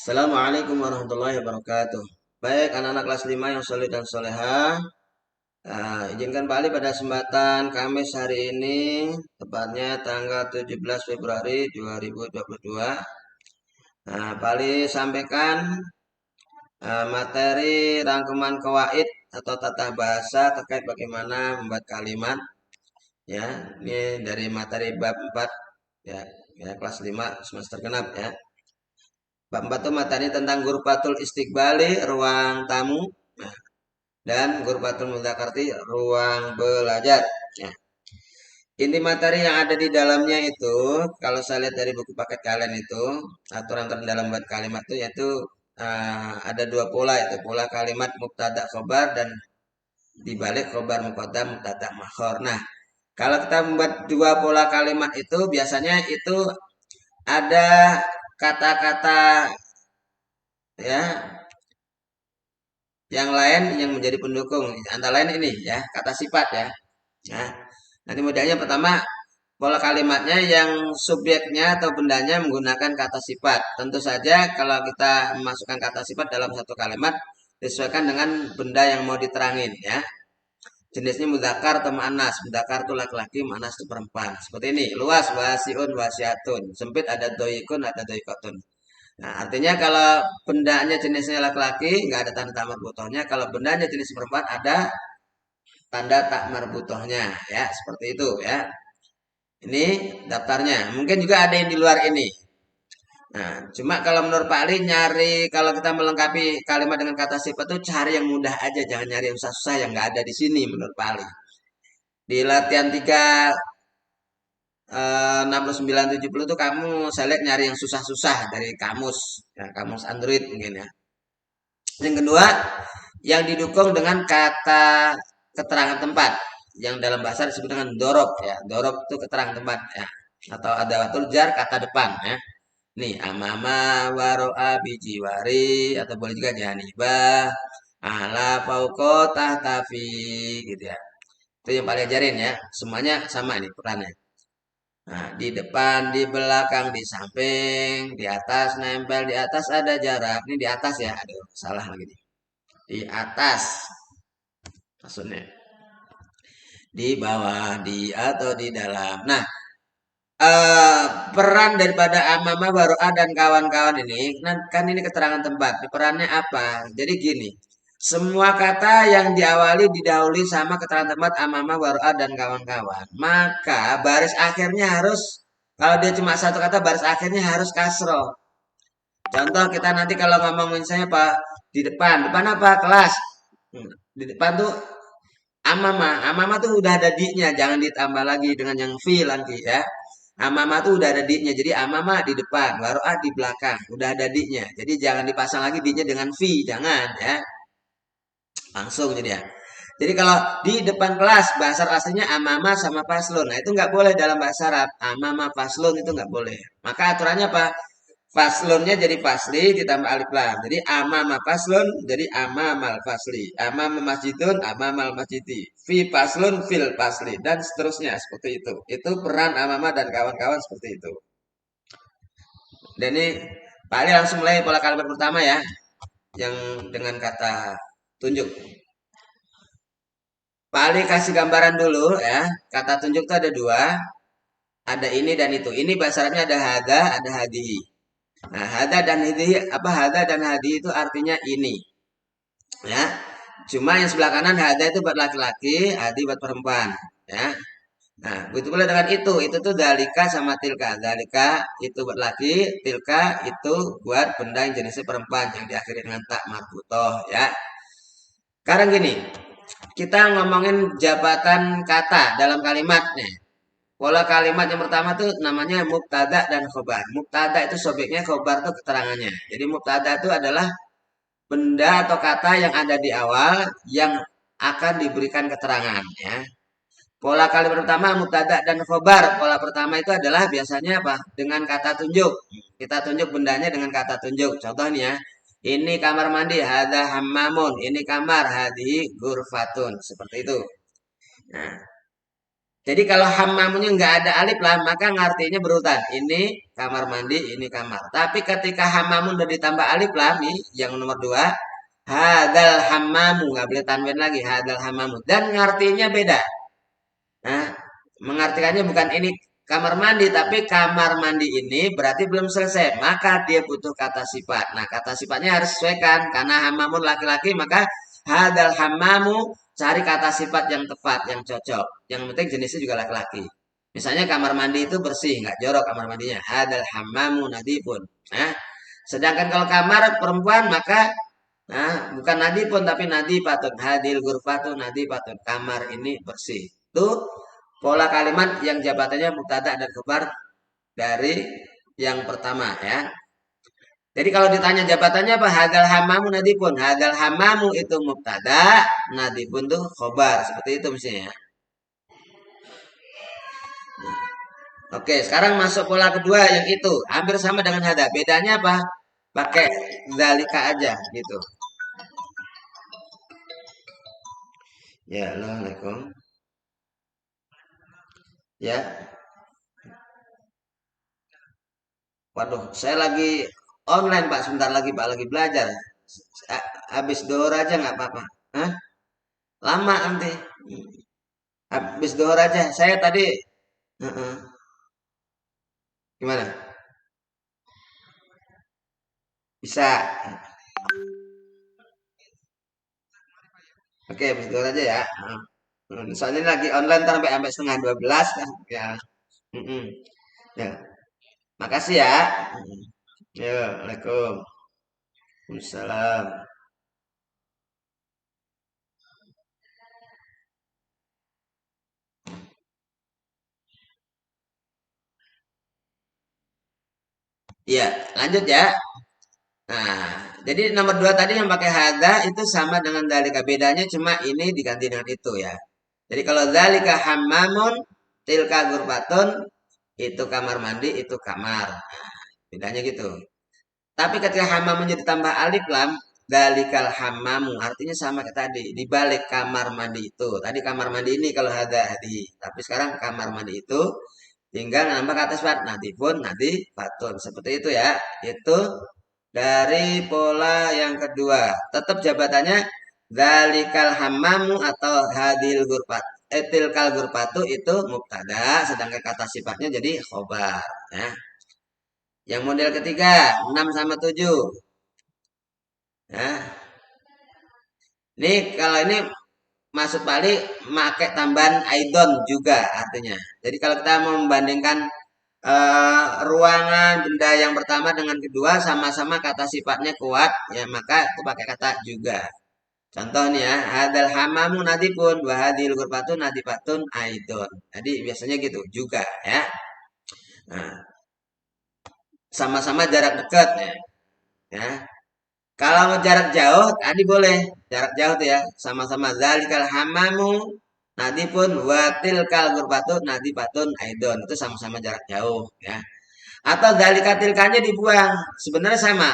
Assalamualaikum warahmatullahi wabarakatuh. Baik, anak-anak kelas 5 yang soleh dan soleha, izinkan Pak Ali pada kesempatan Kamis hari ini, tepatnya tanggal 17 Februari 2022. Pak Ali sampaikan materi rangkuman kawaid atau tata bahasa terkait bagaimana membuat kalimat. Ya, ini dari materi bab 4 ya, ya kelas 5 semester genap ya. Bab 4 itu materi tentang Ghurfatul Istiqbali, ruang tamu, dan Ghurfatul Mudzakarti, ruang belajar. Ya. Inti materi yang ada di dalamnya itu, kalau saya lihat dari buku paket kalian itu, aturan terdalam buat kalimat itu yaitu ada dua pola, itu pola kalimat mubtada khobar dan dibalik khobar muqaddam mubtada makhor. Nah, kalau kita membuat dua pola kalimat itu biasanya itu ada kata-kata ya yang lain yang menjadi pendukung, antara lain ini ya, kata sifat ya. Nah, nanti modelnya pertama pola kalimatnya yang subjeknya atau bendanya menggunakan kata sifat. Tentu saja kalau kita memasukkan kata sifat dalam satu kalimat disesuaikan dengan benda yang mau diterangin ya. Jenisnya mudzakkar atau muannas. Mudzakkar itu laki-laki, muannas itu perempuan. Seperti ini, luas wasiun wasiatun. Sempit ada doikun, ada doikotun. Nah, artinya kalau bendanya jenisnya laki-laki, nggak ada tanda tak marbutohnya. Kalau bendanya jenis perempuan, ada tanda tak marbutohnya. Ya, seperti itu ya. Ini daftarnya. Mungkin juga ada yang di luar ini. Nah, cuma kalau menurut Pak Ali nyari kalau kita melengkapi kalimat dengan kata sifat itu cari yang mudah aja, jangan nyari yang susah-susah yang nggak ada di sini menurut Pak Ali. Di latihan 3 69 70 tuh kamu saya lihat nyari yang susah-susah dari kamus, ya, kamus Android mungkin ya. Yang kedua, yang didukung dengan kata keterangan tempat yang dalam bahasa disebut dengan dorob ya. Dorob itu keterangan tempat ya. Atau adawatul jar kata depan ya. Nih amama waro'a bijiwari atau boleh juga janibah ala fauqa tahtafi gitu ya. Itu yang paling ajarin ya. Semuanya sama nih perannya. Nah, di depan, di belakang, di samping, di atas, nempel, di atas ada jarak. Ini di atas ya. Aduh, salah lagi nih. Di atas maksudnya. Di bawah, di atau di dalam. Nah, eh, peran daripada amama waro'a dan kawan-kawan ini kan ini keterangan tempat. Perannya apa? Jadi gini, semua kata yang diawali didahului sama keterangan tempat amama waro'a dan kawan-kawan, maka baris akhirnya harus kalau dia cuma satu kata baris akhirnya harus kasro. Contoh kita nanti kalau ngomong misalnya Pak di depan apa kelas. Di depan tuh amama, amama tuh udah ada di-nya, jangan ditambah lagi dengan yang fi nanti ya. Amama tuh udah ada di-nya, jadi amama di depan, waro'a di belakang, udah ada di-nya. Jadi jangan dipasang lagi di-nya dengan fi, jangan ya. Langsung jadi ya. Jadi kalau di depan kelas bahasa aslinya amama sama faslun, nah itu nggak boleh dalam bahasa Arab. Amama faslun itu nggak boleh. Maka aturannya apa? Faslunnya jadi fasli ditambah alif lam. Jadi amama faslun jadi amamal fasli. Amama masjidun amamal masjidi. Fi faslun fil fasli dan seterusnya seperti itu. Itu peran amama dan kawan-kawan seperti itu. Dan ini Pak Ali langsung mulai pola kalimat pertama ya, yang dengan kata tunjuk. Pak Ali kasih gambaran dulu ya. Kata tunjuk itu ada dua, ada ini dan itu. Ini bahasa Arabnya ada hada, ada hadihi. Nah, hada dan hadihi apa hada dan hadihi itu artinya ini. Ya. Cuma yang sebelah kanan hada itu buat laki-laki, hadi buat perempuan, ya. Nah, begitu pula dengan itu tuh dalika sama tilka. Dalika itu buat laki, tilka itu buat benda yang jenisnya perempuan yang diakhiri dengan tak marbutoh, ya. Sekarang gini, kita ngomongin jabatan kata dalam kalimat nih. Pola kalimat yang pertama tuh namanya mubtada dan khobar. Mubtada itu subjeknya, khobar itu keterangannya. Jadi mubtada itu adalah benda atau kata yang ada di awal yang akan diberikan keterangan ya. Pola kalimat pertama mubtada dan khobar. Pola pertama itu adalah biasanya apa? Dengan kata tunjuk. Kita tunjuk bendanya dengan kata tunjuk. Contohnya, ini kamar mandi, hadza hammamun. Ini kamar, hadhi ghurfatun. Seperti itu. Nah, Jadi kalau hammamunya nggak ada alif lam, maka ngartinya berurutan. Ini kamar mandi, ini kamar. Tapi ketika hammamun udah ditambah alif lam, nih, yang nomor dua, hadal hammamu, nggak boleh tanwin lagi, hadal hammamu. Dan ngartinya beda. Nah, mengartikannya bukan ini kamar mandi, tapi kamar mandi ini berarti belum selesai. Maka dia butuh kata sifat. Nah, kata sifatnya harus sesuaikan. Karena hammamun laki-laki, maka hadal hammamu cari kata sifat yang tepat, yang cocok. Yang penting jenisnya juga laki-laki. Misalnya kamar mandi itu bersih, nggak jorok kamar mandinya. Hadal hammamu nadifun. Nah, sedangkan kalau kamar perempuan, maka bukan nadi pun tapi nadi patun hadil gurfatun nadi patun kamar ini bersih. Itu pola kalimat yang jabatannya mubtada dan khabar dari yang pertama ya. Jadi kalau ditanya jabatannya apa? Hadal hamamu nadipun. Hadal hamamu itu mubtada, nadipun tuh khobar. Seperti itu mestinya. Oke, sekarang masuk pola kedua yang itu. Hampir sama dengan hada. Bedanya apa? Pakai zalika aja gitu. Ya, Assalamualaikum. Ya, waduh, saya lagi online Pak. Sebentar lagi Pak, lagi belajar. Habis dohor aja nggak apa-apa. Hah? Lama nanti. Habis dohor aja. Saya tadi, Heeh. Gimana? Bisa. Oke, habis dohor aja ya. Soalnya ini lagi online sampai sampai setengah 12 kan. Ya. Mm-mm. Ya. Makasih ya. Ya, Waalaikumsalam. Iya, lanjut ya. Nah, jadi nomor dua tadi yang pakai hada itu sama dengan dalika. Bedanya cuma ini diganti dengan itu ya. Jadi kalau dalika hammamun, tilka gurbatun, itu kamar mandi, itu kamar. Bedanya gitu. Tapi ketika hammamun jadi tambah alif lam, dalikal hammamu artinya sama kayak tadi. Di balik kamar mandi itu. Tadi kamar mandi ini kalau hada hadi. Tapi sekarang kamar mandi itu tinggal nambah kata sifat nanti pun nanti patun. Seperti itu ya. Itu dari pola yang kedua. Tetap jabatannya dalikal hammamu atau hadil gurfat. Tilkal gurfatu itu mubtada, sedangkan kata sifatnya jadi khobar. Ya. Yang model ketiga, 6 sama 7. Ya. Ini kalau ini maksud balik pakai tambahan aidon juga artinya. Jadi kalau kita mau membandingkan ruangan benda yang pertama dengan kedua sama-sama kata sifatnya kuat, ya maka itu pakai kata juga. Contohnya ya, hadal hamamu nadipun wa hadil ghurfatun nadifatun aidon. Jadi biasanya gitu juga ya. Nah, sama-sama jarak dekat ya. Ya. Kalau jarak jauh, tadi boleh jarak jauh tuh ya, sama-sama zalikal hamamu nadipun watil kal gurbatu nadibatun aidon itu sama-sama jarak jauh ya. Atau zalika tilkanya dibuang, sebenarnya sama.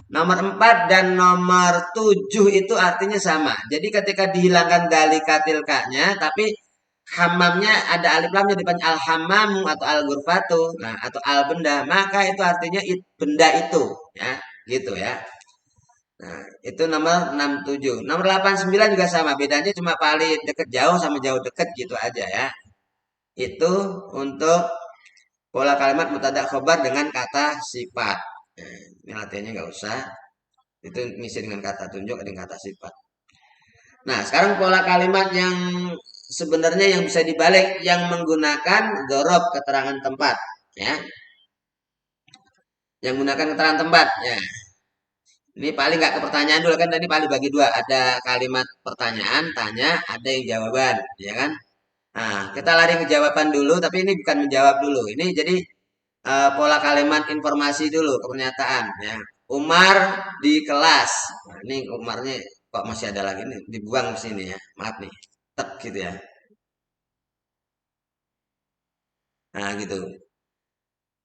Nomor 4 dan nomor 7 itu artinya sama. Jadi ketika dihilangkan zalika tilkanya, tapi hamamnya ada alif lamnya di depan al hamamu atau al gurfatu, nah atau al benda, maka itu artinya benda itu ya, gitu ya. Nah, itu nomor 67. Nomor 89 juga sama. Bedanya cuma paling deket jauh sama jauh deket gitu aja ya. Itu untuk pola kalimat mubtada khobar dengan kata sifat. Ini latihannya nggak usah. Itu ngisi dengan kata tunjuk dengan kata sifat. Nah, sekarang pola kalimat yang sebenarnya yang bisa dibalik yang menggunakan dorob keterangan tempat. Ya. Yang menggunakan keterangan tempat. Ya. Ini paling nggak ke pertanyaan dulu kan tadi paling bagi dua. Ada kalimat pertanyaan, tanya, ada yang jawaban, ya kan? Nah, kita lari ke jawaban dulu, tapi ini bukan menjawab dulu. Ini jadi pola kalimat informasi dulu, pernyataan, ya. Umar di kelas. Nah, ini Umarnya kok masih ada lagi nih, dibuang ke sini ya. Maaf nih, tek gitu ya. Nah, gitu.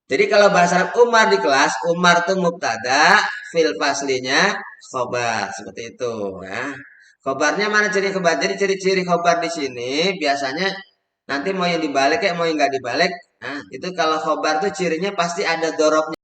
Jadi kalau bahasa Arab Umar di kelas, Umar tuh mubtada, fil faslinya khobar seperti itu ya. Khobarnya mana ciri khobar? Jadi ciri-ciri khobar di sini biasanya Nanti mau yang dibalik kayak mau yang nggak dibalik, nah itu kalau khobar tuh cirinya pasti ada dorobnya.